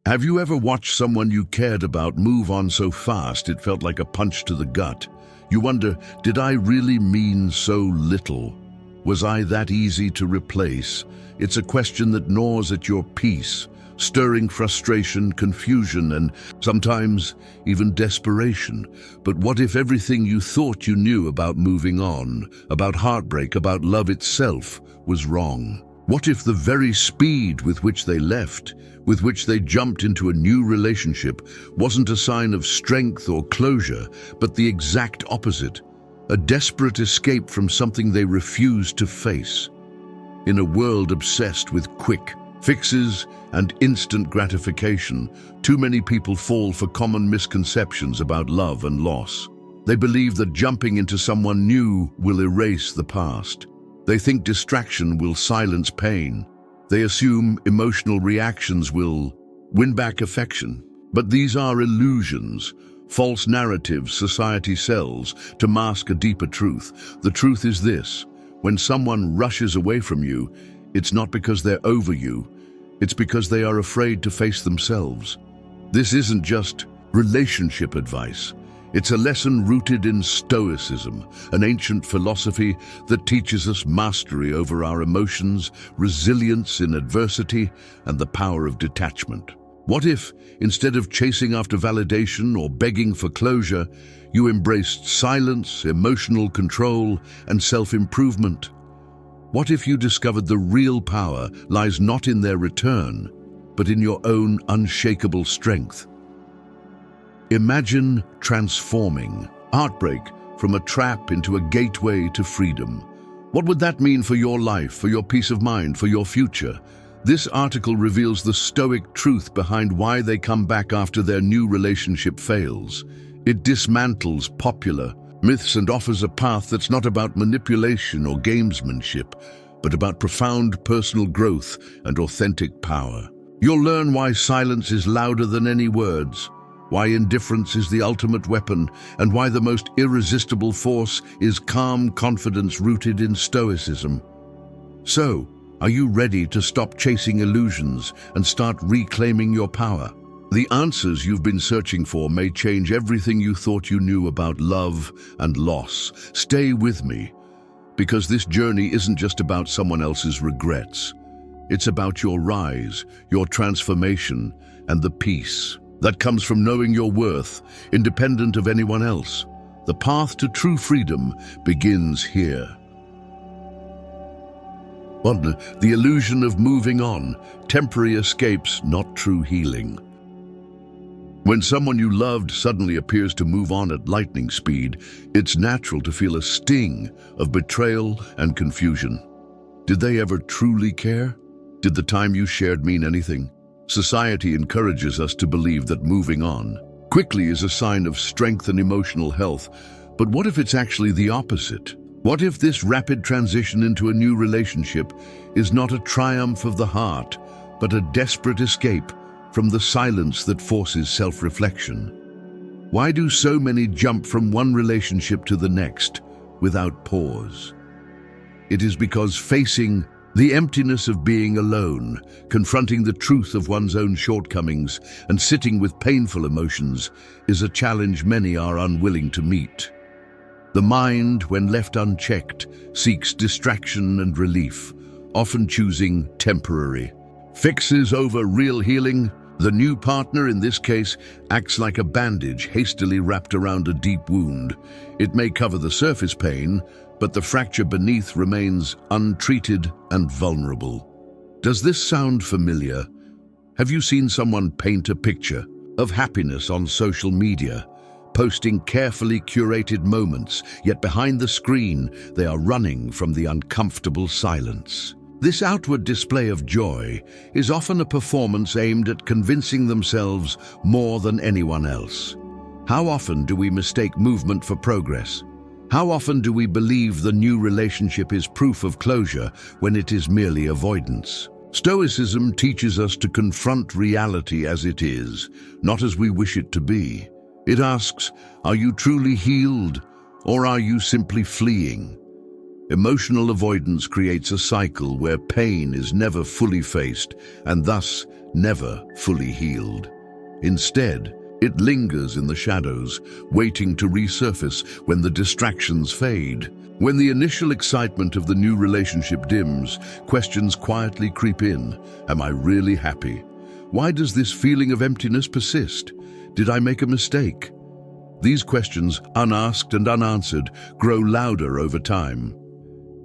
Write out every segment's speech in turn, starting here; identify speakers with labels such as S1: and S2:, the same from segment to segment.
S1: Have you ever watched someone you cared about move on so fast it felt like a punch to the gut? You wonder, did I really mean so little? Was I that easy to replace? It's a question that gnaws at your peace, stirring frustration, confusion, and sometimes even desperation. But what if everything you thought you knew about moving on, about heartbreak, about love itself, was wrong? What if the very speed with which they left, with which they jumped into a new relationship, wasn't a sign of strength or closure, but the exact opposite, a desperate escape from something they refused to face? In a world obsessed with quick fixes and instant gratification, too many people fall for common misconceptions about love and loss. They believe that jumping into someone new will erase the past. They think distraction will silence pain. They assume emotional reactions will win back affection. But these are illusions, false narratives society sells to mask a deeper truth. The truth is this: when someone rushes away from you, it's not because they're over you, it's because they are afraid to face themselves. This isn't just relationship advice. It's a lesson rooted in Stoicism, an ancient philosophy that teaches us mastery over our emotions, resilience in adversity, and the power of detachment. What if, instead of chasing after validation or begging for closure, you embraced silence, emotional control, and self-improvement? What if you discovered the real power lies not in their return, but in your own unshakable strength? Imagine transforming heartbreak from a trap into a gateway to freedom. What would that mean for your life, for your peace of mind, for your future? This article reveals the Stoic truth behind why they come back after their new relationship fails. It dismantles popular myths and offers a path that's not about manipulation or gamesmanship, but about profound personal growth and authentic power. You'll learn why silence is louder than any words, why indifference is the ultimate weapon, and why the most irresistible force is calm confidence rooted in Stoicism. So, are you ready to stop chasing illusions and start reclaiming your power? The answers you've been searching for may change everything you thought you knew about love and loss. Stay with me, because this journey isn't just about someone else's regrets. It's about your rise, your transformation, and the peace that comes from knowing your worth, independent of anyone else. The path to true freedom begins here. 1. The illusion of moving on, temporary escapes, not true healing. When someone you loved suddenly appears to move on at lightning speed, it's natural to feel a sting of betrayal and confusion. Did they ever truly care? Did the time you shared mean anything? Society encourages us to believe that moving on quickly is a sign of strength and emotional health. But what if it's actually the opposite? What if this rapid transition into a new relationship is not a triumph of the heart, but a desperate escape from the silence that forces self-reflection? Why do so many jump from one relationship to the next without pause? It is because facing the emptiness of being alone, confronting the truth of one's own shortcomings, and sitting with painful emotions is a challenge many are unwilling to meet. The mind, when left unchecked, seeks distraction and relief, often choosing temporary fixes over real healing. The new partner, in this case, acts like a bandage hastily wrapped around a deep wound. It may cover the surface pain, but the fracture beneath remains untreated and vulnerable. Does this sound familiar? Have you seen someone paint a picture of happiness on social media, posting carefully curated moments, yet behind the screen they are running from the uncomfortable silence? This outward display of joy is often a performance aimed at convincing themselves more than anyone else. How often do we mistake movement for progress? How often do we believe the new relationship is proof of closure when it is merely avoidance? Stoicism teaches us to confront reality as it is, not as we wish it to be. It asks, are you truly healed, or are you simply fleeing? Emotional avoidance creates a cycle where pain is never fully faced and thus never fully healed. Instead, it lingers in the shadows, waiting to resurface when the distractions fade. When the initial excitement of the new relationship dims, questions quietly creep in. Am I really happy? Why does this feeling of emptiness persist? Did I make a mistake? These questions, unasked and unanswered, grow louder over time.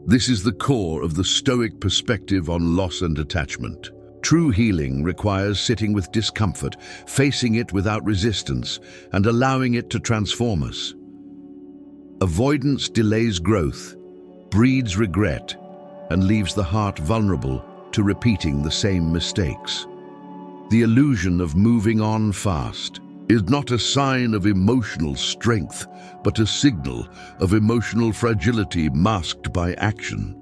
S1: This is the core of the Stoic perspective on loss and attachment. True healing requires sitting with discomfort, facing it without resistance, and allowing it to transform us. Avoidance delays growth, breeds regret, and leaves the heart vulnerable to repeating the same mistakes. The illusion of moving on fast is not a sign of emotional strength, but a signal of emotional fragility masked by action.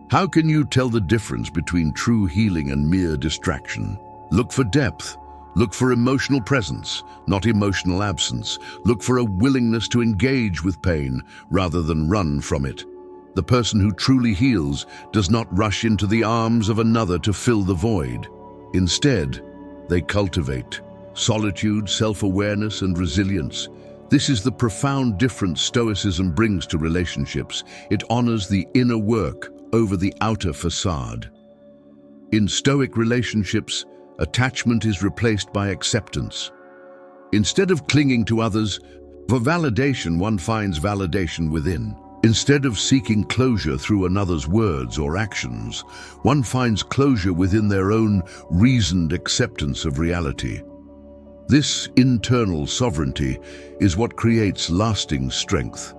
S1: How can you tell the difference between true healing and mere distraction? Look for depth. Look for emotional presence, not emotional absence. Look for a willingness to engage with pain rather than run from it. The person who truly heals does not rush into the arms of another to fill the void. Instead, they cultivate solitude, self-awareness, and resilience. This is the profound difference Stoicism brings to relationships. It honors the inner work over the outer facade. In Stoic relationships, attachment is replaced by acceptance. Instead of clinging to others for validation, one finds validation within. Instead of seeking closure through another's words or actions, one finds closure within their own reasoned acceptance of reality. This internal sovereignty is what creates lasting strength.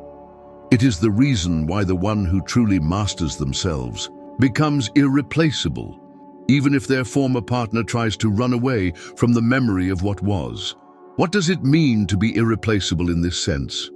S1: It is the reason why the one who truly masters themselves becomes irreplaceable, even if their former partner tries to run away from the memory of what was. What does it mean to be irreplaceable in this sense?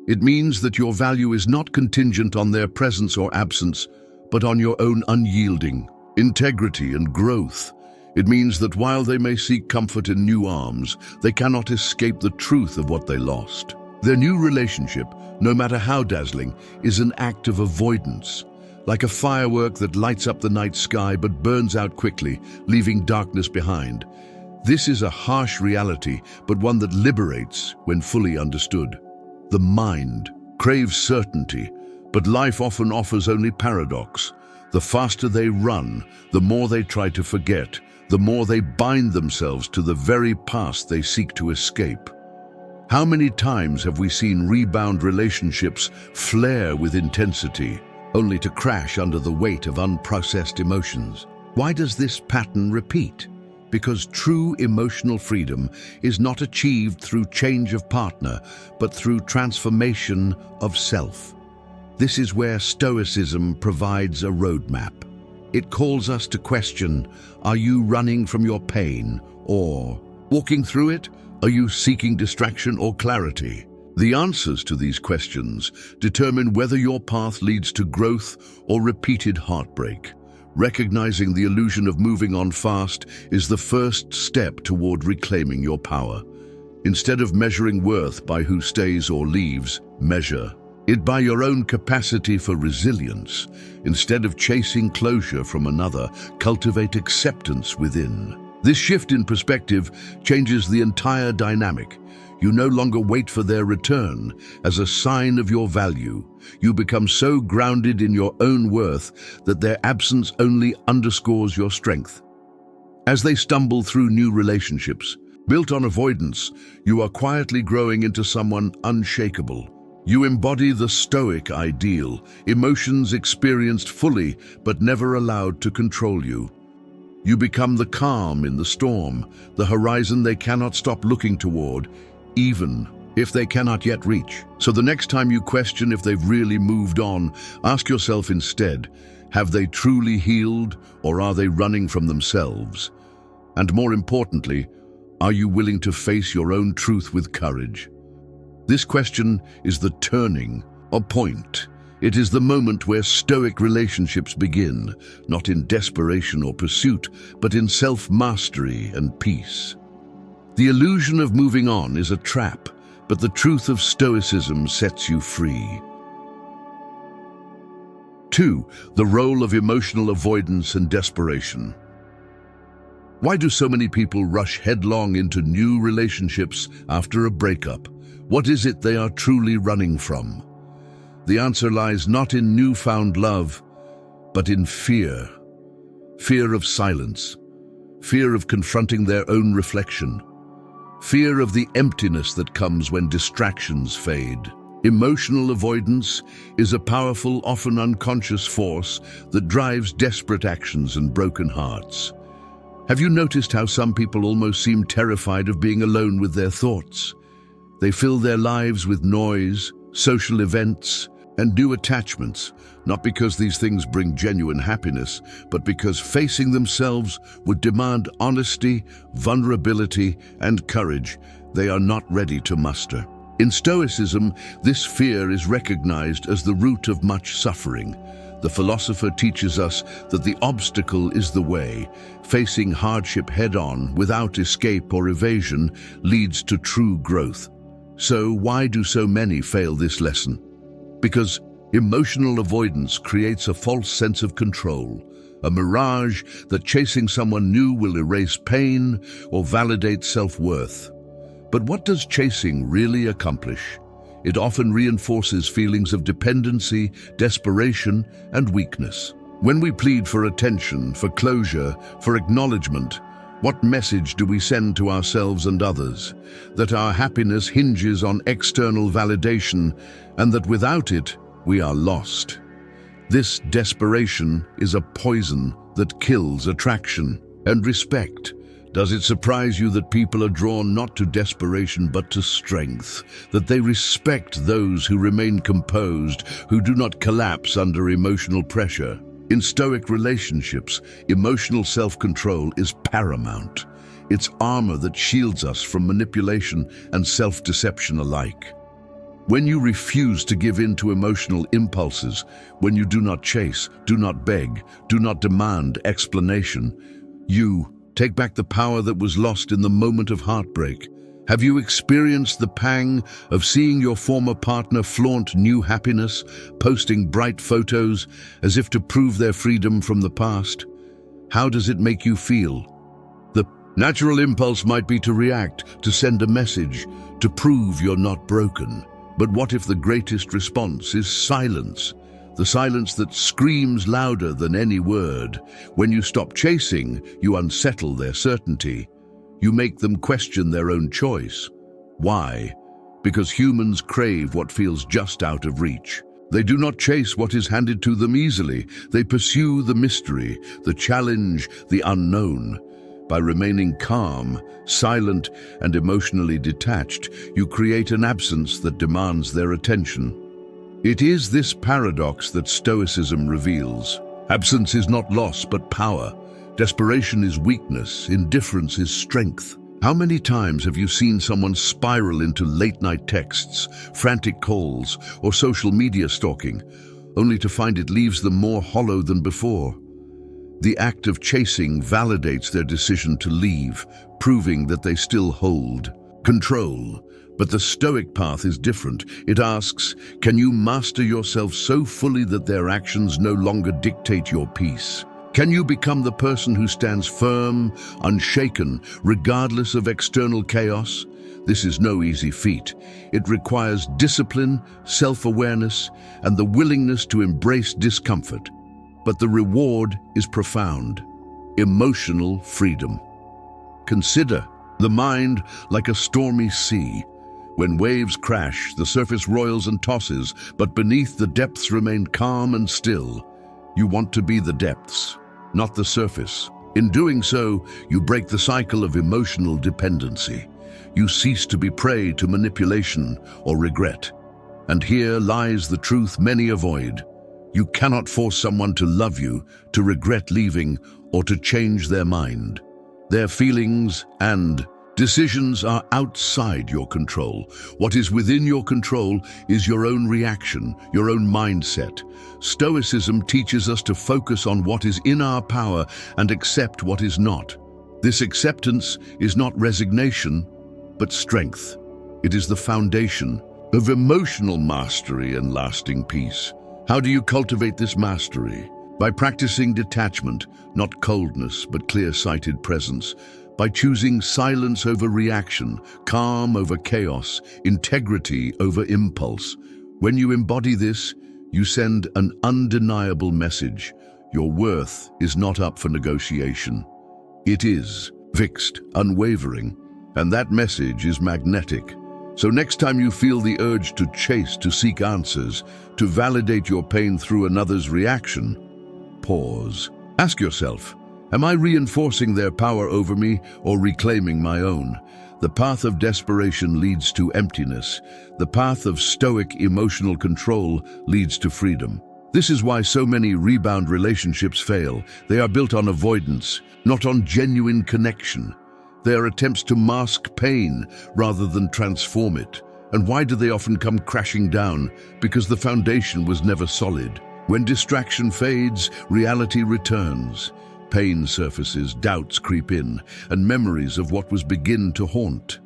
S1: It means that your value is not contingent on their presence or absence, but on your own unyielding integrity and growth. It means that while they may seek comfort in new arms, they cannot escape the truth of what they lost. Their new relationship, no matter how dazzling, is an act of avoidance, like a firework that lights up the night sky but burns out quickly, leaving darkness behind. This is a harsh reality, but one that liberates when fully understood. The mind craves certainty, but life often offers only paradox. The faster they run, the more they try to forget, the more they bind themselves to the very past they seek to escape. How many times have we seen rebound relationships flare with intensity, only to crash under the weight of unprocessed emotions? Why does this pattern repeat? Because true emotional freedom is not achieved through change of partner, but through transformation of self. This is where Stoicism provides a roadmap. It calls us to question, are you running from your pain, or walking through it? Are you seeking distraction or clarity? The answers to these questions determine whether your path leads to growth or repeated heartbreak. Recognizing the illusion of moving on fast is the first step toward reclaiming your power. Instead of measuring worth by who stays or leaves, measure it by your own capacity for resilience. Instead of chasing closure from another, cultivate acceptance within. This shift in perspective changes the entire dynamic. You no longer wait for their return as a sign of your value. You become so grounded in your own worth that their absence only underscores your strength. As they stumble through new relationships, built on avoidance, you are quietly growing into someone unshakable. You embody the Stoic ideal, emotions experienced fully but never allowed to control you. You become the calm in the storm, the horizon they cannot stop looking toward, even if they cannot yet reach. So the next time you question if they've really moved on, ask yourself instead, have they truly healed, or are they running from themselves? And more importantly, are you willing to face your own truth with courage? This question is the turning point. It is the moment where Stoic relationships begin, not in desperation or pursuit, but in self-mastery and peace. The illusion of moving on is a trap, but the truth of Stoicism sets you free. 2. The role of emotional avoidance and desperation. Why do so many people rush headlong into new relationships after a breakup? What is it they are truly running from? The answer lies not in newfound love, but in fear. Fear of silence. Fear of confronting their own reflection. Fear of the emptiness that comes when distractions fade. Emotional avoidance is a powerful, often unconscious force that drives desperate actions and broken hearts. Have you noticed how some people almost seem terrified of being alone with their thoughts? They fill their lives with noise, social events, and new attachments, not because these things bring genuine happiness, but because facing themselves would demand honesty, vulnerability, and courage they are not ready to muster. In Stoicism, this fear is recognized as the root of much suffering. The philosopher teaches us that the obstacle is the way. Facing hardship head-on, without escape or evasion, leads to true growth. So why do so many fail this lesson? Because emotional avoidance creates a false sense of control, a mirage that chasing someone new will erase pain or validate self-worth. But what does chasing really accomplish? It often reinforces feelings of dependency, desperation, and weakness. When we plead for attention, for closure, for acknowledgement, what message do we send to ourselves and others? That our happiness hinges on external validation, and that without it, we are lost. This desperation is a poison that kills attraction and respect. Does it surprise you that people are drawn not to desperation but to strength, that they respect those who remain composed, who do not collapse under emotional pressure? In Stoic Relationships, emotional self-control is paramount. It's armor that shields us from manipulation and self-deception alike. When you refuse to give in to emotional impulses, when you do not chase, do not beg, do not demand explanation, you take back the power that was lost in the moment of heartbreak. Have you experienced the pang of seeing your former partner flaunt new happiness, posting bright photos as if to prove their freedom from the past? How does it make you feel? The natural impulse might be to react, to send a message, to prove you're not broken. But what if the greatest response is silence? The silence that screams louder than any word. When you stop chasing, you unsettle their certainty. You make them question their own choice. Why? Because humans crave what feels just out of reach. They do not chase what is handed to them easily. They pursue the mystery, the challenge, the unknown. By remaining calm, silent, and emotionally detached, you create an absence that demands their attention. It is this paradox that Stoicism reveals. Absence is not loss, but power. Desperation is weakness. Indifference is strength. How many times have you seen someone spiral into late-night texts, frantic calls, or social media stalking, only to find it leaves them more hollow than before? The act of chasing validates their decision to leave, proving that they still hold control. But the Stoic path is different. It asks, can you master yourself so fully that their actions no longer dictate your peace? Can you become the person who stands firm, unshaken, regardless of external chaos? This is no easy feat. It requires discipline, self-awareness, and the willingness to embrace discomfort. But the reward is profound: emotional freedom. Consider the mind like a stormy sea. When waves crash, the surface roils and tosses, but beneath the depths remain calm and still. You want to be the depths, not the surface. In doing so, you break the cycle of emotional dependency. You cease to be prey to manipulation or regret. And here lies the truth many avoid. You cannot force someone to love you, to regret leaving, or to change their mind. Their feelings and decisions are outside your control. What is within your control is your own reaction, your own mindset. Stoicism teaches us to focus on what is in our power and accept what is not. This acceptance is not resignation, but strength. It is the foundation of emotional mastery and lasting peace. How do you cultivate this mastery? By practicing detachment, not coldness, but clear-sighted presence. By choosing silence over reaction, calm over chaos, integrity over impulse. When you embody this, you send an undeniable message. Your worth is not up for negotiation. It is fixed, unwavering, and that message is magnetic. So next time you feel the urge to chase, to seek answers, to validate your pain through another's reaction, pause. Ask yourself, am I reinforcing their power over me or reclaiming my own? The path of desperation leads to emptiness. The path of stoic emotional control leads to freedom. This is why so many rebound relationships fail. They are built on avoidance, not on genuine connection. They are attempts to mask pain rather than transform it. And why do they often come crashing down? Because the foundation was never solid. When distraction fades, reality returns. Pain surfaces, doubts creep in, and memories of what was begin to haunt.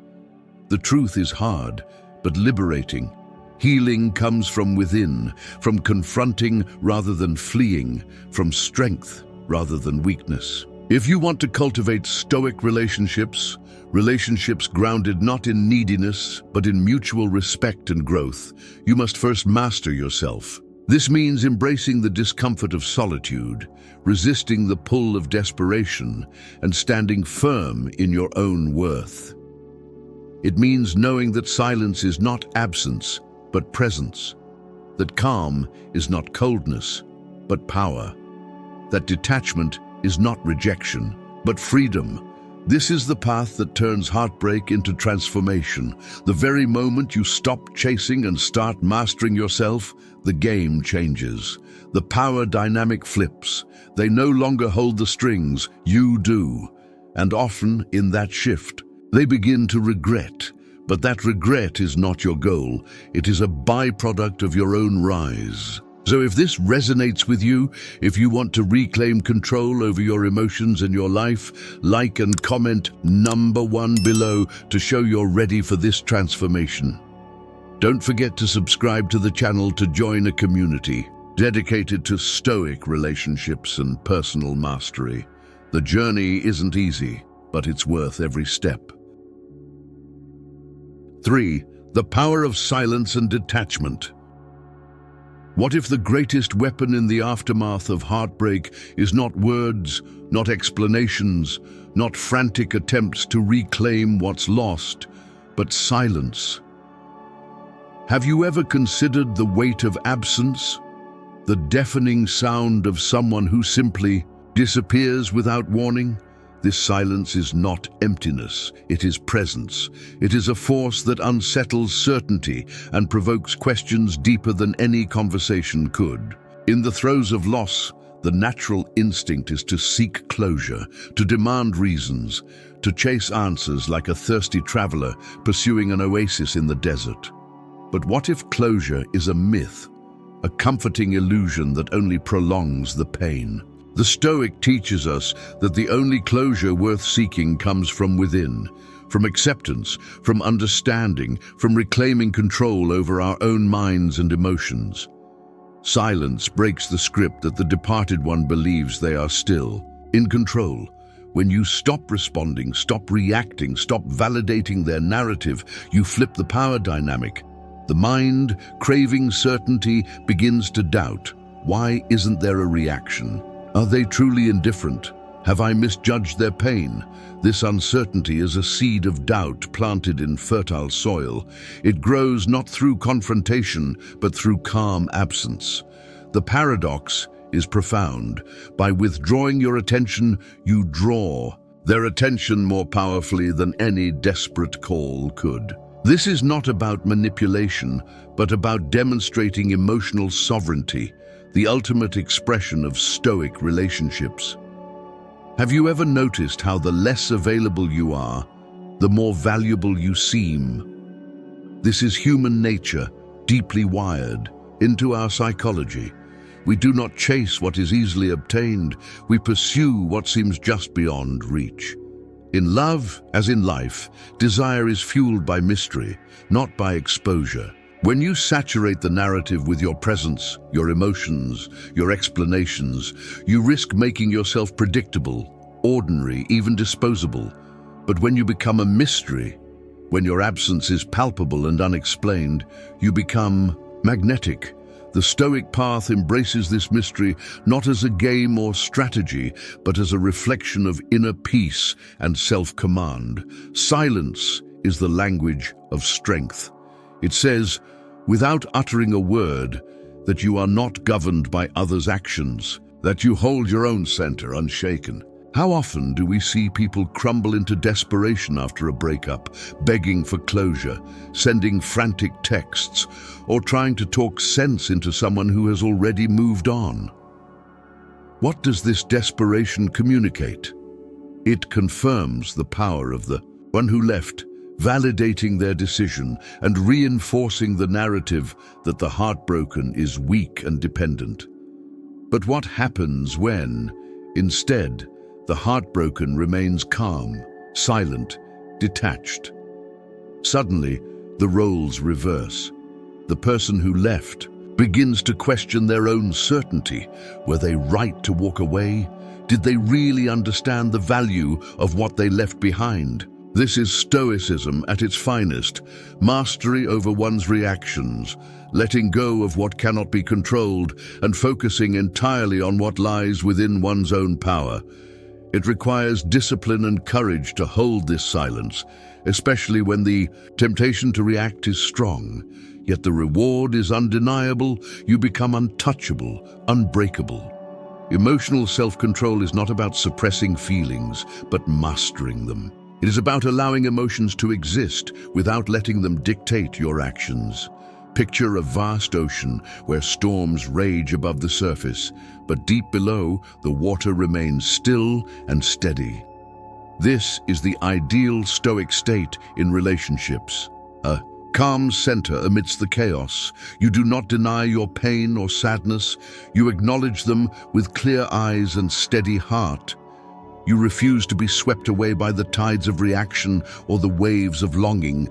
S1: The truth is hard, but liberating. Healing comes from within, from confronting rather than fleeing, from strength rather than weakness. If you want to cultivate stoic relationships, relationships grounded not in neediness, but in mutual respect and growth, you must first master yourself. This means embracing the discomfort of solitude, resisting the pull of desperation, and standing firm in your own worth. It means knowing that silence is not absence, but presence, that calm is not coldness, but power, that detachment is not rejection, but freedom. This is the path that turns heartbreak into transformation. The very moment you stop chasing and start mastering yourself, the game changes. The power dynamic flips. They no longer hold the strings, you do. And often, in that shift, they begin to regret. But that regret is not your goal. It is a byproduct of your own rise. So if this resonates with you, if you want to reclaim control over your emotions and your life, like and comment #1 below to show you're ready for this transformation. Don't forget to subscribe to the channel to join a community dedicated to stoic relationships and personal mastery. The journey isn't easy, but it's worth every step. 3. The power of silence and detachment. What if the greatest weapon in the aftermath of heartbreak is not words, not explanations, not frantic attempts to reclaim what's lost, but silence? Have you ever considered the weight of absence? The deafening sound of someone who simply disappears without warning? This silence is not emptiness, it is presence. It is a force that unsettles certainty and provokes questions deeper than any conversation could. In the throes of loss, the natural instinct is to seek closure, to demand reasons, to chase answers like a thirsty traveler pursuing an oasis in the desert. But what if closure is a myth, a comforting illusion that only prolongs the pain? The Stoic teaches us that the only closure worth seeking comes from within, from acceptance, from understanding, from reclaiming control over our own minds and emotions. Silence breaks the script that the departed one believes they are still in control. When you stop responding, stop reacting, stop validating their narrative, you flip the power dynamic. The mind, craving certainty, begins to doubt. Why isn't there a reaction? Are they truly indifferent? Have I misjudged their pain? This uncertainty is a seed of doubt planted in fertile soil. It grows not through confrontation, but through calm absence. The paradox is profound. By withdrawing your attention, you draw their attention more powerfully than any desperate call could. This is not about manipulation, but about demonstrating emotional sovereignty, the ultimate expression of stoic relationships. Have you ever noticed how the less available you are, the more valuable you seem? This is human nature, deeply wired into our psychology. We do not chase what is easily obtained, we pursue what seems just beyond reach. In love, as in life, desire is fueled by mystery, not by exposure. When you saturate the narrative with your presence, your emotions, your explanations, you risk making yourself predictable, ordinary, even disposable. But when you become a mystery, when your absence is palpable and unexplained, you become magnetic. The Stoic path embraces this mystery not as a game or strategy, but as a reflection of inner peace and self-command. Silence is the language of strength. It says, without uttering a word, that you are not governed by others' actions, that you hold your own center unshaken. How often do we see people crumble into desperation after a breakup, begging for closure, sending frantic texts, or trying to talk sense into someone who has already moved on? What does this desperation communicate? It confirms the power of the one who left, validating their decision and reinforcing the narrative that the heartbroken is weak and dependent. But what happens when, instead, the heartbroken remains calm, silent, detached? Suddenly, the roles reverse. The person who left begins to question their own certainty. Were they right to walk away? Did they really understand the value of what they left behind? This is Stoicism at its finest, mastery over one's reactions, letting go of what cannot be controlled and focusing entirely on what lies within one's own power. It requires discipline and courage to hold this silence, especially when the temptation to react is strong. Yet the reward is undeniable. You become untouchable, unbreakable. Emotional self-control is not about suppressing feelings, but mastering them. It is about allowing emotions to exist without letting them dictate your actions. Picture a vast ocean where storms rage above the surface, but deep below, the water remains still and steady. This is the ideal Stoic state in relationships. A calm center amidst the chaos. You do not deny your pain or sadness. You acknowledge them with clear eyes and steady heart. You refuse to be swept away by the tides of reaction or the waves of longing.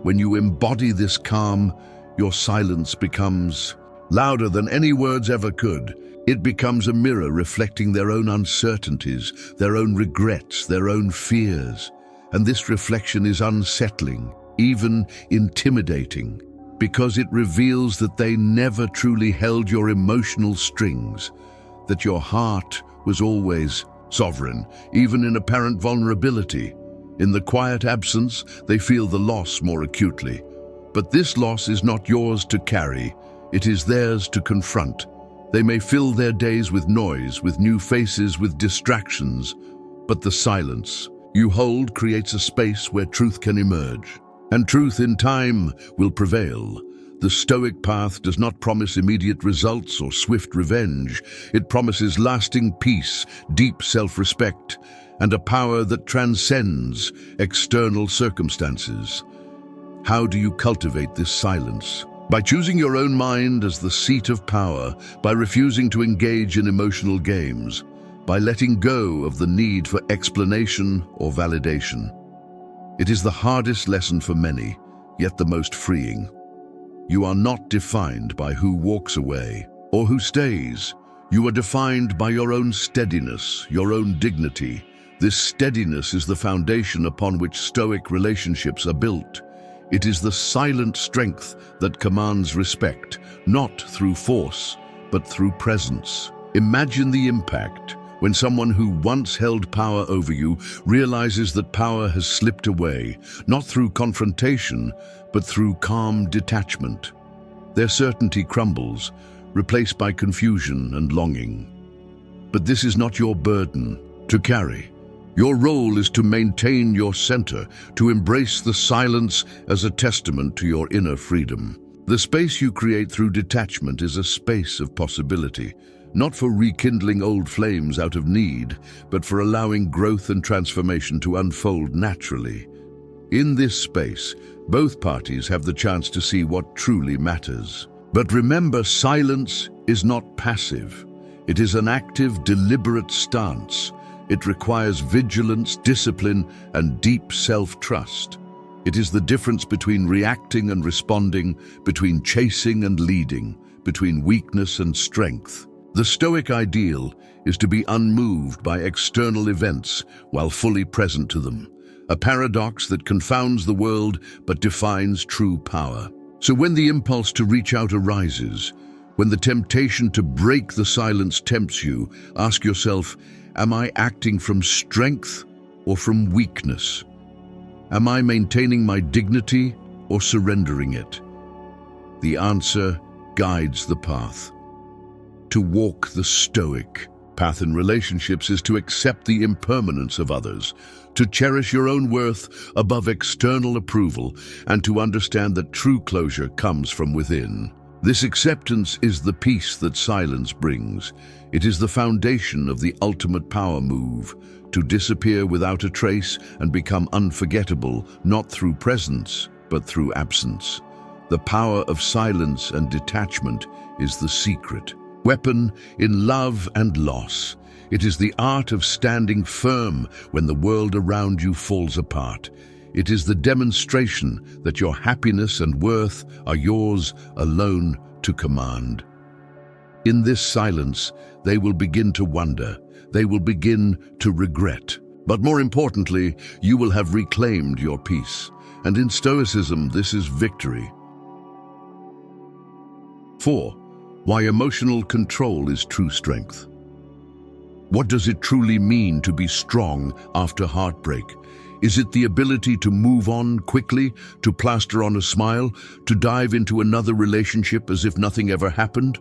S1: When you embody this calm, your silence becomes louder than any words ever could. It becomes a mirror reflecting their own uncertainties, their own regrets, their own fears. And this reflection is unsettling, even intimidating, because it reveals that they never truly held your emotional strings, that your heart was always sovereign, even in apparent vulnerability. In the quiet absence, they feel the loss more acutely. But this loss is not yours to carry, it is theirs to confront. They may fill their days with noise, with new faces, with distractions, but the silence you hold creates a space where truth can emerge. And truth in time will prevail. The Stoic path does not promise immediate results or swift revenge. It promises lasting peace, deep self-respect, and a power that transcends external circumstances. How do you cultivate this silence? By choosing your own mind as the seat of power, by refusing to engage in emotional games, by letting go of the need for explanation or validation. It is the hardest lesson for many, yet the most freeing. You are not defined by who walks away or who stays. You are defined by your own steadiness, your own dignity. This steadiness is the foundation upon which Stoic relationships are built. It is the silent strength that commands respect, not through force, but through presence. Imagine the impact when someone who once held power over you realizes that power has slipped away, not through confrontation, but through calm detachment. Their certainty crumbles, replaced by confusion and longing. But this is not your burden to carry. Your role is to maintain your center, to embrace the silence as a testament to your inner freedom. The space you create through detachment is a space of possibility, not for rekindling old flames out of need, but for allowing growth and transformation to unfold naturally. In this space, both parties have the chance to see what truly matters. But remember, silence is not passive. It is an active, deliberate stance. It requires vigilance, discipline, and deep self-trust. It is the difference between reacting and responding, between chasing and leading, between weakness and strength. The Stoic ideal is to be unmoved by external events while fully present to them, a paradox that confounds the world but defines true power. So when the impulse to reach out arises, when the temptation to break the silence tempts you, ask yourself, am I acting from strength or from weakness? Am I maintaining my dignity or surrendering it? The answer guides the path. To walk the Stoic path in relationships is to accept the impermanence of others, to cherish your own worth above external approval, and to understand that true closure comes from within. This acceptance is the peace that silence brings. It is the foundation of the ultimate power move, to disappear without a trace and become unforgettable, not through presence, but through absence. The power of silence and detachment is the secret weapon in love and loss. It is the art of standing firm when the world around you falls apart. It is the demonstration that your happiness and worth are yours alone to command. In this silence, they will begin to wonder. They will begin to regret. But more importantly, you will have reclaimed your peace. And in Stoicism, this is victory. 4. Why emotional control is true strength. What does it truly mean to be strong after heartbreak? Is it the ability to move on quickly, to plaster on a smile, to dive into another relationship as if nothing ever happened?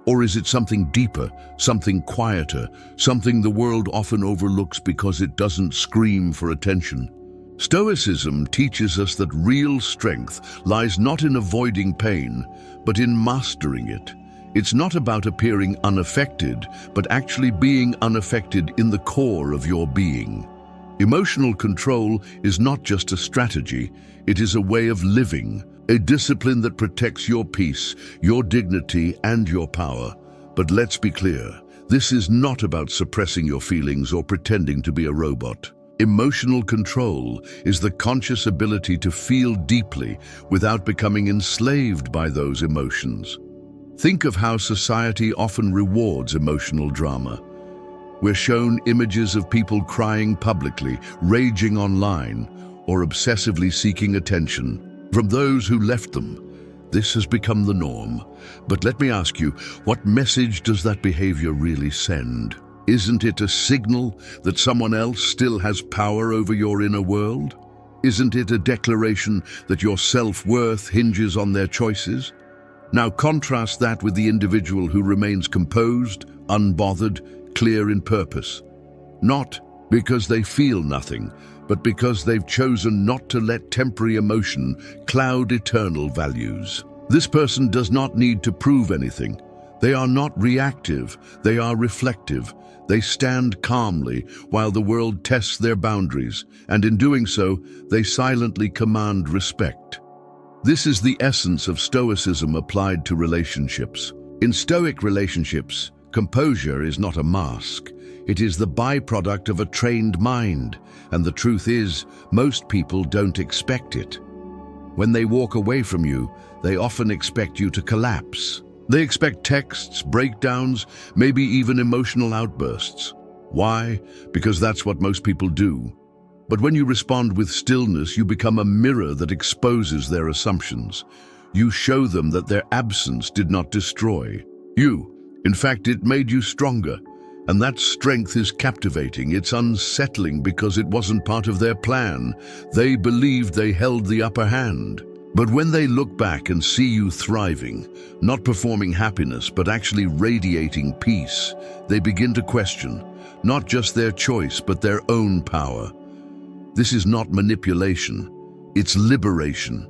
S1: Or is it something deeper, something quieter, something the world often overlooks because it doesn't scream for attention? Stoicism teaches us that real strength lies not in avoiding pain, but in mastering it. It's not about appearing unaffected, but actually being unaffected in the core of your being. Emotional control is not just a strategy, it is a way of living, a discipline that protects your peace, your dignity, and your power. But let's be clear, this is not about suppressing your feelings or pretending to be a robot. Emotional control is the conscious ability to feel deeply without becoming enslaved by those emotions. Think of how society often rewards emotional drama. We're shown images of people crying publicly, raging online, or obsessively seeking attention from those who left them. This has become the norm. But let me ask you, what message does that behavior really send? Isn't it a signal that someone else still has power over your inner world? Isn't it a declaration that your self-worth hinges on their choices? Now contrast that with the individual who remains composed, unbothered, clear in purpose. Not because they feel nothing, but because they've chosen not to let temporary emotion cloud eternal values. This person does not need to prove anything. They are not reactive, they are reflective. They stand calmly while the world tests their boundaries, and in doing so, they silently command respect. This is the essence of Stoicism applied to relationships. In Stoic relationships, composure is not a mask. It is the byproduct of a trained mind, and the truth is, most people don't expect it. When they walk away from you, they often expect you to collapse. They expect texts, breakdowns, maybe even emotional outbursts. Why? Because that's what most people do. But when you respond with stillness, you become a mirror that exposes their assumptions. You show them that their absence did not destroy you. In fact, it made you stronger. And that strength is captivating. It's unsettling because it wasn't part of their plan. They believed they held the upper hand. But when they look back and see you thriving, not performing happiness, but actually radiating peace, they begin to question not just their choice, but their own power. This is not manipulation, it's liberation.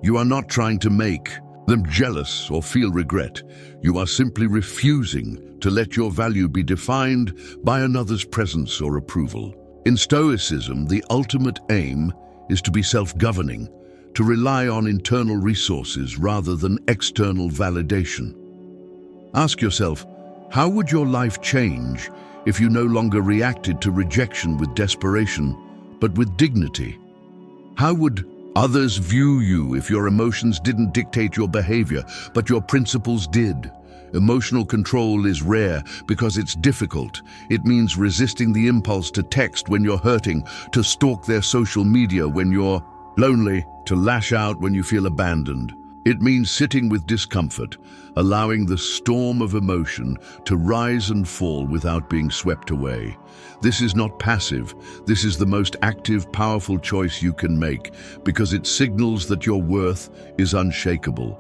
S1: You are not trying to make them jealous or feel regret. You are simply refusing to let your value be defined by another's presence or approval. In Stoicism, the ultimate aim is to be self-governing, to rely on internal resources rather than external validation. Ask yourself, how would your life change if you no longer reacted to rejection with desperation, but with dignity? How would Others view you if your emotions didn't dictate your behavior, but your principles did. Emotional control is rare because it's difficult. It means resisting the impulse to text when you're hurting, to stalk their social media when you're lonely, to lash out when you feel abandoned. It means sitting with discomfort, allowing the storm of emotion to rise and fall without being swept away. This is not passive. This is the most active, powerful choice you can make because it signals that your worth is unshakable.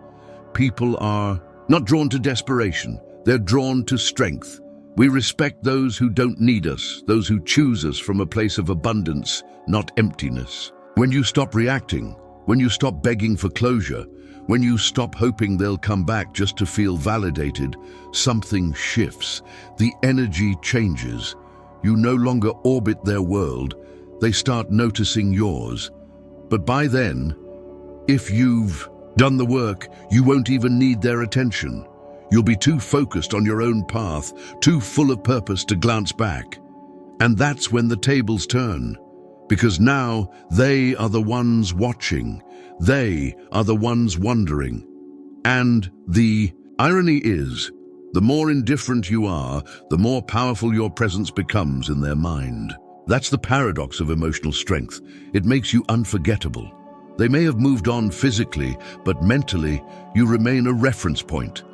S1: People are not drawn to desperation. They're drawn to strength. We respect those who don't need us, those who choose us from a place of abundance, not emptiness. When you stop reacting, when you stop begging for closure, when you stop hoping they'll come back just to feel validated, something shifts. The energy changes. You no longer orbit their world. They start noticing yours. But by then, if you've done the work, you won't even need their attention. You'll be too focused on your own path, too full of purpose to glance back. And that's when the tables turn. Because now they are the ones watching. They are the ones wondering. And the irony is, the more indifferent you are, the more powerful your presence becomes in their mind. That's the paradox of emotional strength. It makes you unforgettable. They may have moved on physically, but mentally, you remain a reference point.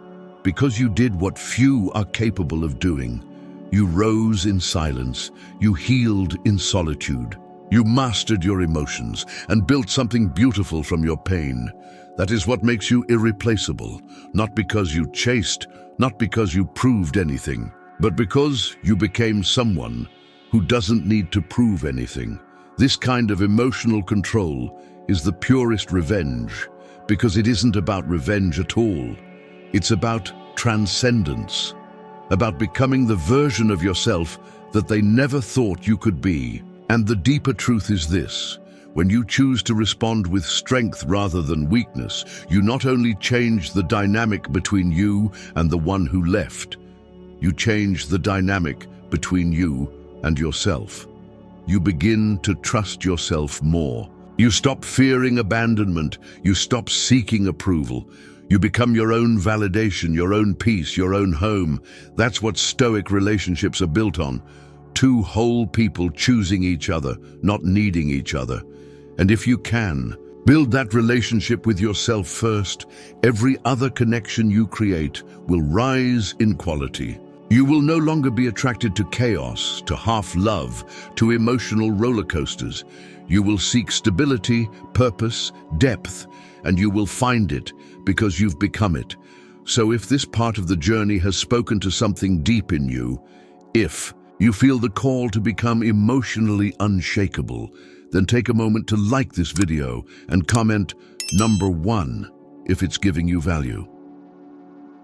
S1: Because you did what few are capable of doing. You rose in silence. You healed in solitude. You mastered your emotions and built something beautiful from your pain. That is what makes you irreplaceable, not because you chased, not because you proved anything, but because you became someone who doesn't need to prove anything. This kind of emotional control is the purest revenge, because it isn't about revenge at all. It's about transcendence, about becoming the version of yourself that they never thought you could be. And the deeper truth is this: when you choose to respond with strength rather than weakness, you not only change the dynamic between you and the one who left, you change the dynamic between you and yourself. You begin to trust yourself more. You stop fearing abandonment. You stop seeking approval. You become your own validation, your own peace, your own home. That's what Stoic relationships are built on. Two whole people choosing each other, not needing each other. And if you can, build that relationship with yourself first, every other connection you create will rise in quality. You will no longer be attracted to chaos, to half-love, to emotional roller coasters. You will seek stability, purpose, depth, and you will find it because you've become it. So if this part of the journey has spoken to something deep in you, if you feel the call to become emotionally unshakable, then take a moment to like this video and comment number 1 if it's giving you value.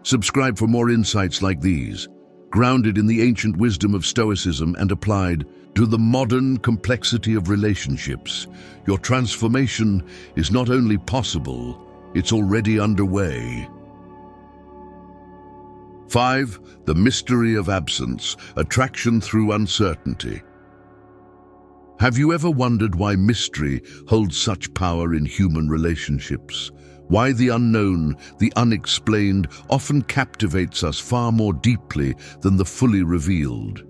S1: Subscribe for more insights like these, grounded in the ancient wisdom of Stoicism and applied to the modern complexity of relationships. Your transformation is not only possible, it's already underway. 5. The mystery of absence, attraction through uncertainty. Have you ever wondered why mystery holds such power in human relationships? Why the unknown, the unexplained, often captivates us far more deeply than the fully revealed?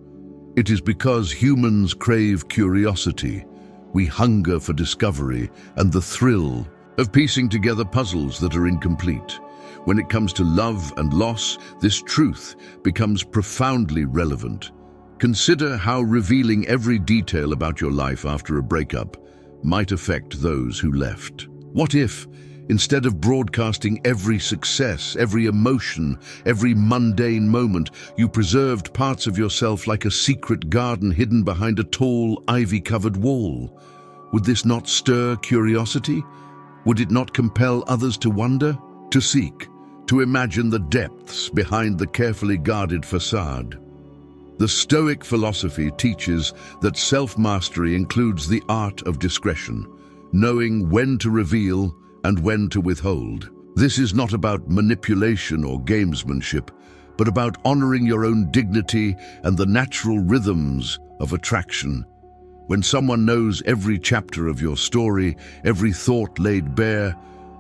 S1: It is because humans crave curiosity. We hunger for discovery and the thrill of piecing together puzzles that are incomplete. When it comes to love and loss, this truth becomes profoundly relevant. Consider how revealing every detail about your life after a breakup might affect those who left. What if, instead of broadcasting every success, every emotion, every mundane moment, you preserved parts of yourself like a secret garden hidden behind a tall, ivy-covered wall? Would this not stir curiosity? Would it not compel others to wonder, to seek, to imagine the depths behind the carefully guarded facade? The Stoic philosophy teaches that self-mastery includes the art of discretion, knowing when to reveal and when to withhold. This is not about manipulation or gamesmanship, but about honoring your own dignity and the natural rhythms of attraction. When someone knows every chapter of your story, every thought laid bare,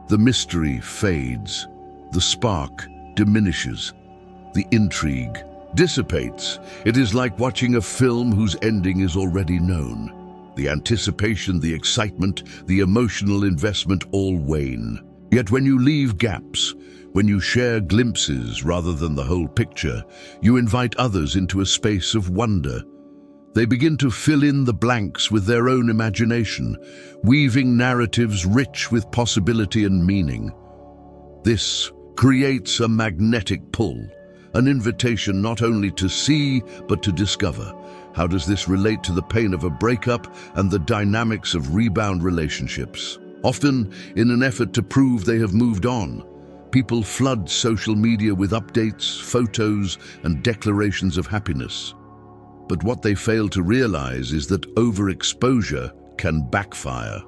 S1: the mystery fades, the spark diminishes, the intrigue dissipates. It is like watching a film whose ending is already known. The anticipation, the excitement, the emotional investment all wane. Yet when you leave gaps, when you share glimpses rather than the whole picture, you invite others into a space of wonder. They begin to fill in the blanks with their own imagination, weaving narratives rich with possibility and meaning. This creates a magnetic pull, an invitation not only to see, but to discover. How does this relate to the pain of a breakup and the dynamics of rebound relationships? Often, in an effort to prove they have moved on, people flood social media with updates, photos, and declarations of happiness. But what they fail to realize is that overexposure can backfire.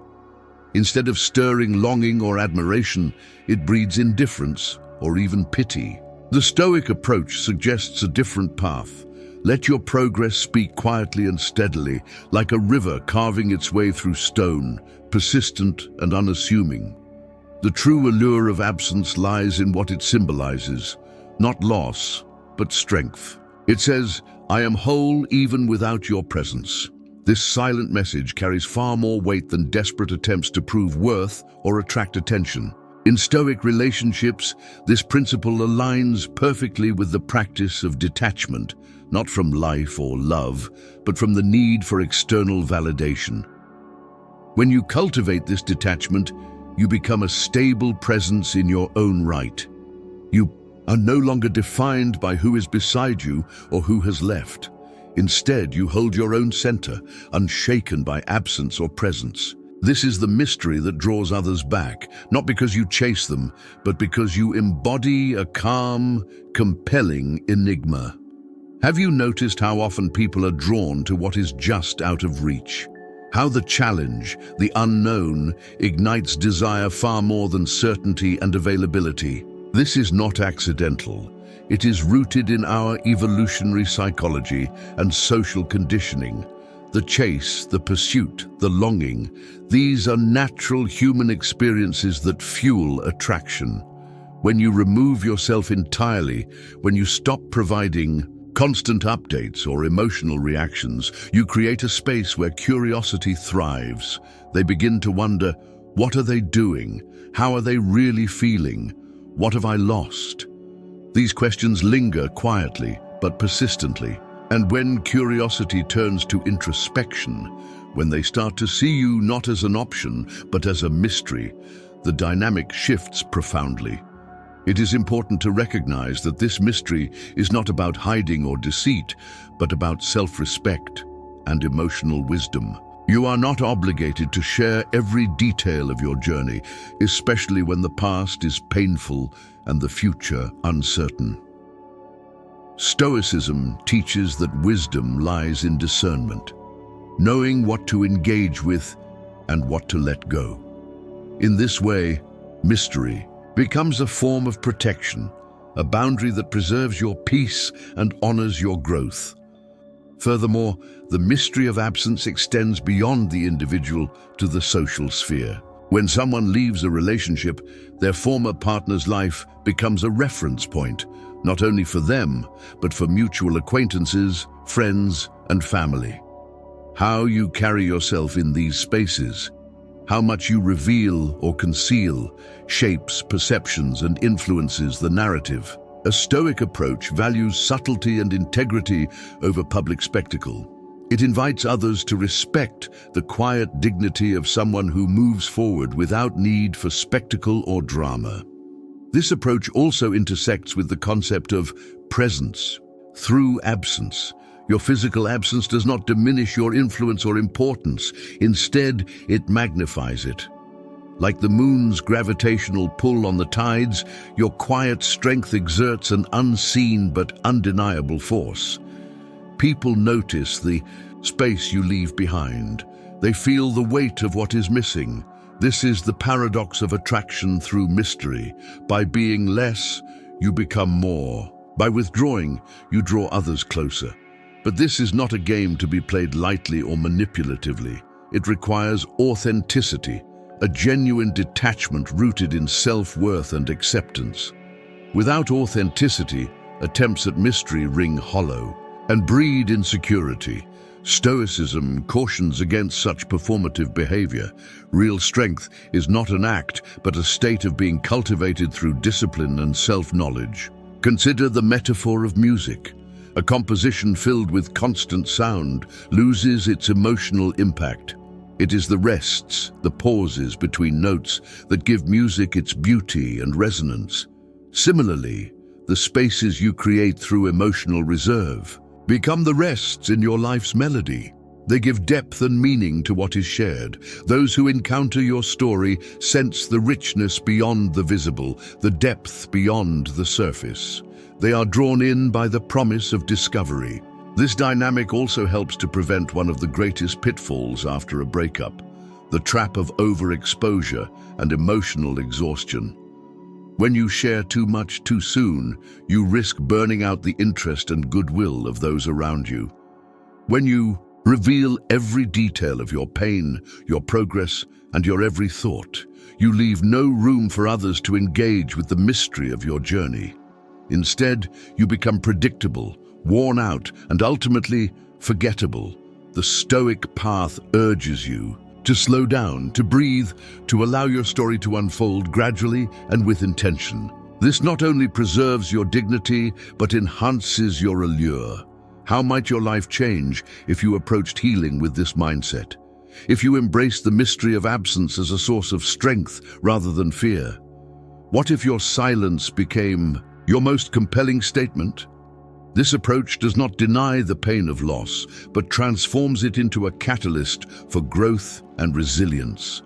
S1: Instead of stirring longing or admiration, it breeds indifference or even pity. The Stoic approach suggests a different path. Let your progress speak quietly and steadily, like a river carving its way through stone, persistent and unassuming. The true allure of absence lies in what it symbolizes, not loss, but strength. It says, "I am whole even without your presence." This silent message carries far more weight than desperate attempts to prove worth or attract attention. In Stoic relationships, this principle aligns perfectly with the practice of detachment, not from life or love, but from the need for external validation. When you cultivate this detachment, you become a stable presence in your own right. You are no longer defined by who is beside you or who has left. Instead, you hold your own center, unshaken by absence or presence. This is the mystery that draws others back, not because you chase them, but because you embody a calm, compelling enigma. Have you noticed how often people are drawn to what is just out of reach? How the challenge, the unknown, ignites desire far more than certainty and availability. This is not accidental. It is rooted in our evolutionary psychology and social conditioning. The chase, the pursuit, the longing, these are natural human experiences that fuel attraction. When you remove yourself entirely, when you stop providing constant updates or emotional reactions, you create a space where curiosity thrives. They begin to wonder, what are they doing? How are they really feeling? What have I lost? These questions linger quietly but persistently. And when curiosity turns to introspection, when they start to see you not as an option but as a mystery, the dynamic shifts profoundly. It is important to recognize that this mystery is not about hiding or deceit, but about self-respect and emotional wisdom. You are not obligated to share every detail of your journey, especially when the past is painful and the future uncertain. Stoicism teaches that wisdom lies in discernment, knowing what to engage with and what to let go. In this way, mystery becomes a form of protection, a boundary that preserves your peace and honors your growth. Furthermore, the mystery of absence extends beyond the individual to the social sphere. When someone leaves a relationship, their former partner's life becomes a reference point, not only for them, but for mutual acquaintances, friends, and family. How you carry yourself in these spaces, how much you reveal or conceal, shapes perceptions and influences the narrative. A Stoic approach values subtlety and integrity over public spectacle. It invites others to respect the quiet dignity of someone who moves forward without need for spectacle or drama. This approach also intersects with the concept of presence through absence. Your physical absence does not diminish your influence or importance. Instead, it magnifies it. Like the moon's gravitational pull on the tides, your quiet strength exerts an unseen but undeniable force. People notice the space you leave behind. They feel the weight of what is missing. This is the paradox of attraction through mystery. By being less, you become more. By withdrawing, you draw others closer. But this is not a game to be played lightly or manipulatively. It requires authenticity, a genuine detachment rooted in self-worth and acceptance. Without authenticity, attempts at mystery ring hollow and breed insecurity. Stoicism cautions against such performative behavior. Real strength is not an act, but a state of being cultivated through discipline and self-knowledge. Consider the metaphor of music. A composition filled with constant sound loses its emotional impact. It is the rests, the pauses between notes, that give music its beauty and resonance. Similarly, the spaces you create through emotional reserve become the rests in your life's melody. They give depth and meaning to what is shared. Those who encounter your story sense the richness beyond the visible, the depth beyond the surface. They are drawn in by the promise of discovery. This dynamic also helps to prevent one of the greatest pitfalls after a breakup, the trap of overexposure and emotional exhaustion. When you share too much too soon, you risk burning out the interest and goodwill of those around you. When you reveal every detail of your pain, your progress, and your every thought, you leave no room for others to engage with the mystery of your journey. Instead, you become predictable, worn out, and ultimately forgettable. The Stoic path urges you to slow down, to breathe, to allow your story to unfold gradually and with intention. This not only preserves your dignity, but enhances your allure. How might your life change if you approached healing with this mindset? If you embraced the mystery of absence as a source of strength rather than fear? What if your silence became your most compelling statement? This approach does not deny the pain of loss, but transforms it into a catalyst for growth and resilience.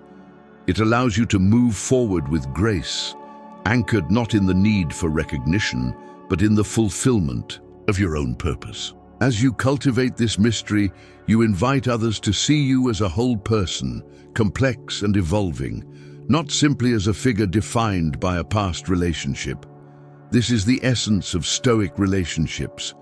S1: It allows you to move forward with grace, anchored not in the need for recognition, but in the fulfillment of your own purpose. As you cultivate this mystery, you invite others to see you as a whole person, complex and evolving, not simply as a figure defined by a past relationship. This is the essence of Stoic relationships,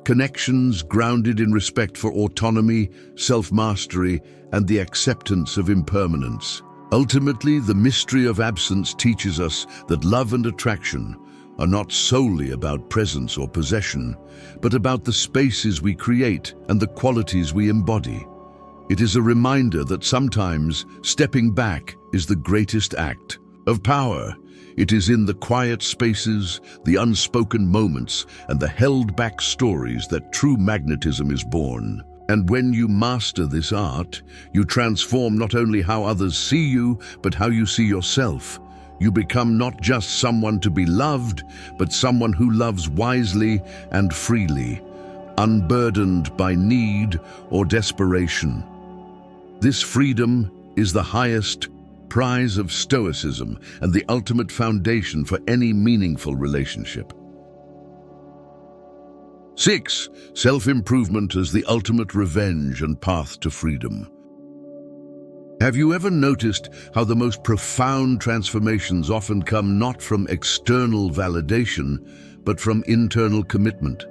S1: connections grounded in respect for autonomy, self-mastery, and the acceptance of impermanence. Ultimately, the mystery of absence teaches us that love and attraction are not solely about presence or possession, but about the spaces we create and the qualities we embody. It is a reminder that sometimes stepping back is the greatest act of power. It is in the quiet spaces, the unspoken moments, and the held-back stories that true magnetism is born. And when you master this art, you transform not only how others see you, but how you see yourself. You become not just someone to be loved, but someone who loves wisely and freely, unburdened by need or desperation. This freedom is the highest prize of Stoicism and the ultimate foundation for any meaningful relationship. 6. Self-improvement as the ultimate revenge and path to freedom. Have you ever noticed how the most profound transformations often come not from external validation, but from internal commitment?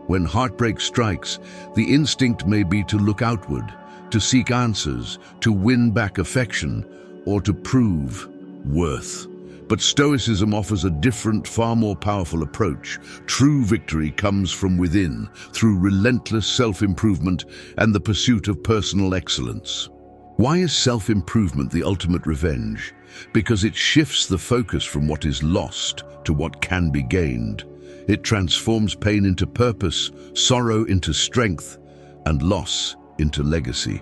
S1: When heartbreak strikes, the instinct may be to look outward, to seek answers, to win back affection, or to prove worth. But Stoicism offers a different, far more powerful approach. True victory comes from within, through relentless self-improvement and the pursuit of personal excellence. Why is self-improvement the ultimate revenge? Because it shifts the focus from what is lost to what can be gained. It transforms pain into purpose, sorrow into strength, and loss into legacy.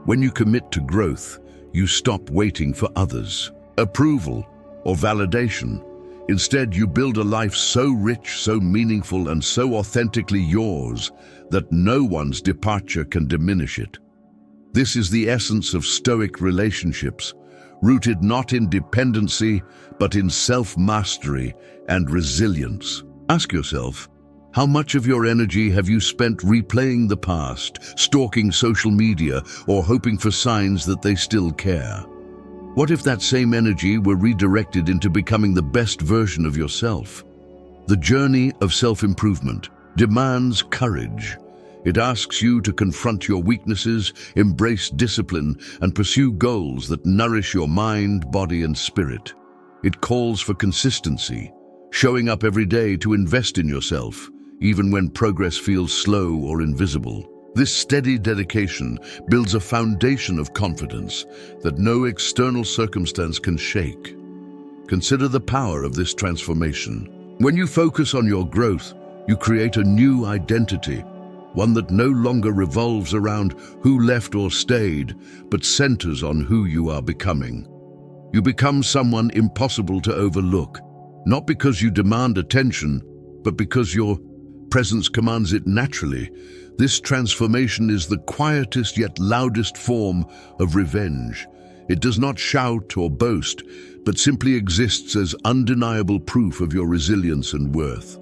S1: When you commit to growth, you stop waiting for others' approval or validation. Instead, you build a life so rich, so meaningful, and so authentically yours that no one's departure can diminish it. This is the essence of Stoic relationships, rooted not in dependency, but in self-mastery and resilience. Ask yourself, how much of your energy have you spent replaying the past, stalking social media, or hoping for signs that they still care? What if that same energy were redirected into becoming the best version of yourself? The journey of self-improvement demands courage. It asks you to confront your weaknesses, embrace discipline, and pursue goals that nourish your mind, body, and spirit. It calls for consistency, showing up every day to invest in yourself, even when progress feels slow or invisible. This steady dedication builds a foundation of confidence that no external circumstance can shake. Consider the power of this transformation. When you focus on your growth, you create a new identity, one that no longer revolves around who left or stayed, but centers on who you are becoming. You become someone impossible to overlook, not because you demand attention, but because your presence commands it naturally. This transformation is the quietest yet loudest form of revenge. It does not shout or boast, but simply exists as undeniable proof of your resilience and worth.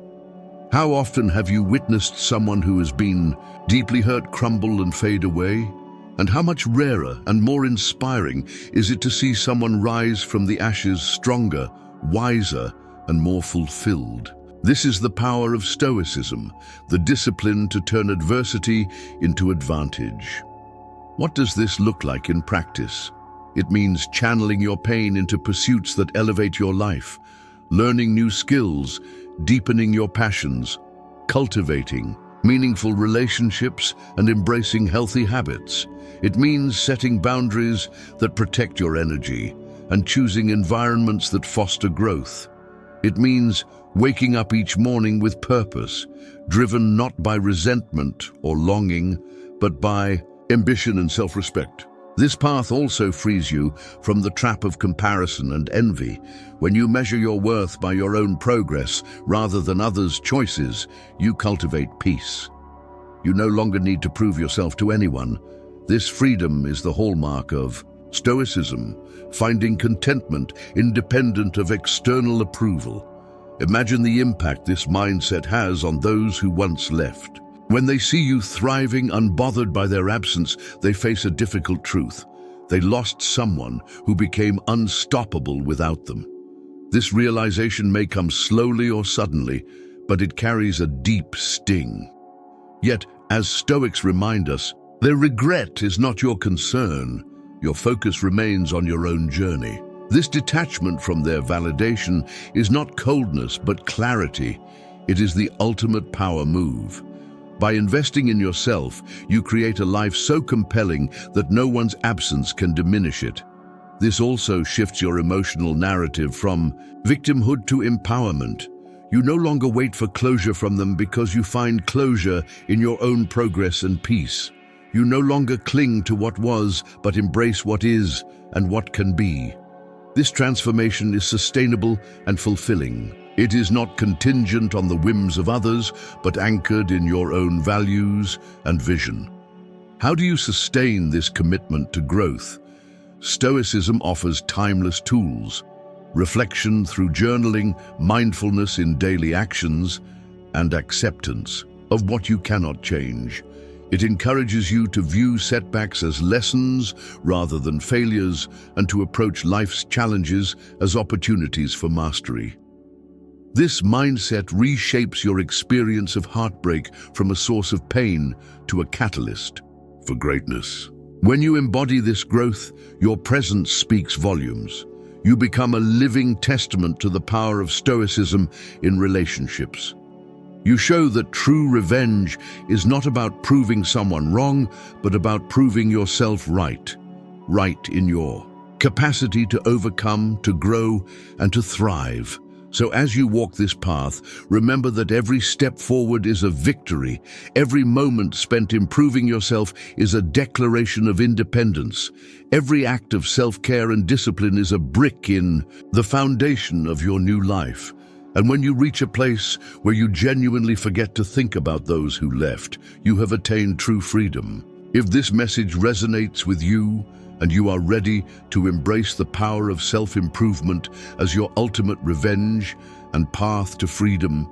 S1: How often have you witnessed someone who has been deeply hurt crumble and fade away? And how much rarer and more inspiring is it to see someone rise from the ashes stronger, wiser, and more fulfilled? This is the power of Stoicism, the discipline to turn adversity into advantage. What does this look like in practice? It means channeling your pain into pursuits that elevate your life, learning new skills, deepening your passions, cultivating meaningful relationships, and embracing healthy habits. It means setting boundaries that protect your energy and choosing environments that foster growth. It means waking up each morning with purpose, driven not by resentment or longing, but by ambition and self-respect. This path also frees you from the trap of comparison and envy. When you measure your worth by your own progress rather than others' choices, you cultivate peace. You no longer need to prove yourself to anyone. This freedom is the hallmark of Stoicism, finding contentment independent of external approval. Imagine the impact this mindset has on those who once left. When they see you thriving, unbothered by their absence, they face a difficult truth. They lost someone who became unstoppable without them. This realization may come slowly or suddenly, but it carries a deep sting. Yet, as Stoics remind us, their regret is not your concern. Your focus remains on your own journey. This detachment from their validation is not coldness, but clarity. It is the ultimate power move. By investing in yourself, you create a life so compelling that no one's absence can diminish it. This also shifts your emotional narrative from victimhood to empowerment. You no longer wait for closure from them because you find closure in your own progress and peace. You no longer cling to what was, but embrace what is and what can be. This transformation is sustainable and fulfilling. It is not contingent on the whims of others, but anchored in your own values and vision. How do you sustain this commitment to growth? Stoicism offers timeless tools: reflection through journaling, mindfulness in daily actions, and acceptance of what you cannot change. It encourages you to view setbacks as lessons rather than failures, and to approach life's challenges as opportunities for mastery. This mindset reshapes your experience of heartbreak from a source of pain to a catalyst for greatness. When you embody this growth, your presence speaks volumes. You become a living testament to the power of Stoicism in relationships. You show that true revenge is not about proving someone wrong, but about proving yourself right in your capacity to overcome, to grow, and to thrive. So as you walk this path, remember that every step forward is a victory. Every moment spent improving yourself is a declaration of independence. Every act of self-care and discipline is a brick in the foundation of your new life. And when you reach a place where you genuinely forget to think about those who left, you have attained true freedom. If this message resonates with you, and you are ready to embrace the power of self-improvement as your ultimate revenge and path to freedom,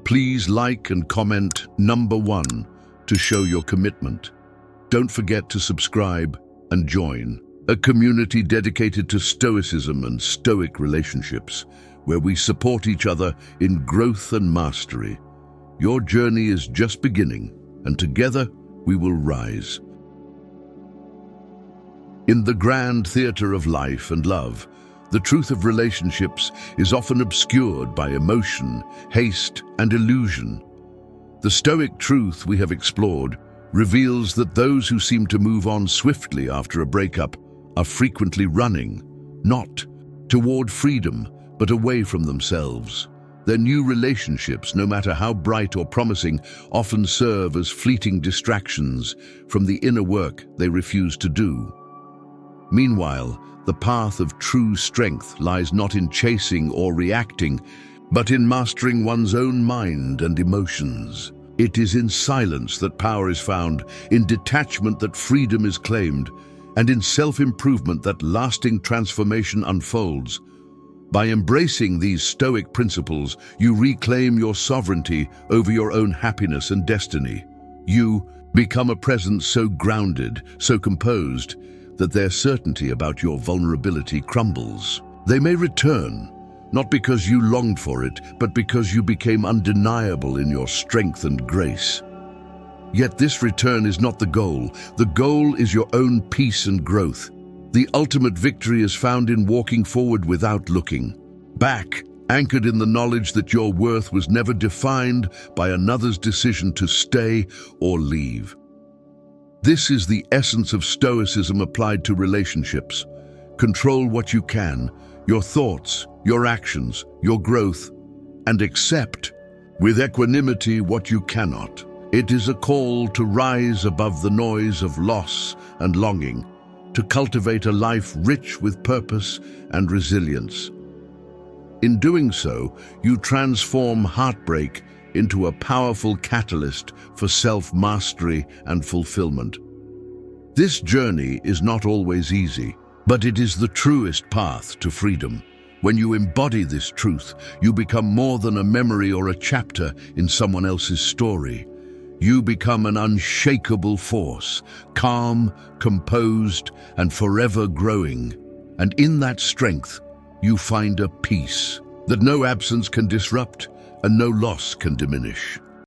S1: please like and comment #1 to show your commitment. Don't forget to subscribe and join a community dedicated to Stoicism and Stoic relationships, where we support each other in growth and mastery. Your journey is just beginning. and together we will rise. In the grand theatre of life and love, the truth of relationships is often obscured by emotion, haste, and illusion. The Stoic truth we have explored reveals that those who seem to move on swiftly after a breakup are frequently running, not toward freedom, but away from themselves. Their new relationships, no matter how bright or promising, often serve as fleeting distractions from the inner work they refuse to do. Meanwhile, the path of true strength lies not in chasing or reacting, but in mastering one's own mind and emotions. It is in silence that power is found, in detachment that freedom is claimed, and in self-improvement that lasting transformation unfolds. By embracing these Stoic principles, you reclaim your sovereignty over your own happiness and destiny. You become a presence so grounded, so composed, that their certainty about your vulnerability crumbles. They may return, not because you longed for it, but because you became undeniable in your strength and grace. Yet this return is not the goal. The goal is your own peace and growth. The ultimate victory is found in walking forward without looking back, anchored in the knowledge that your worth was never defined by another's decision to stay or leave. This is the essence of Stoicism applied to relationships. Control what you can, your thoughts, your actions, your growth, and accept with equanimity what you cannot. It is a call to rise above the noise of loss and longing, to cultivate a life rich with purpose and resilience. In doing so, you transform heartbreak into a powerful catalyst for self-mastery and fulfillment. This journey is not always easy, but it is the truest path to freedom. When you embody this truth, you become more than a memory or a chapter in someone else's story. You become an unshakable force, calm, composed, and forever growing. And in that strength, you find a peace that no absence can disrupt and no loss can diminish.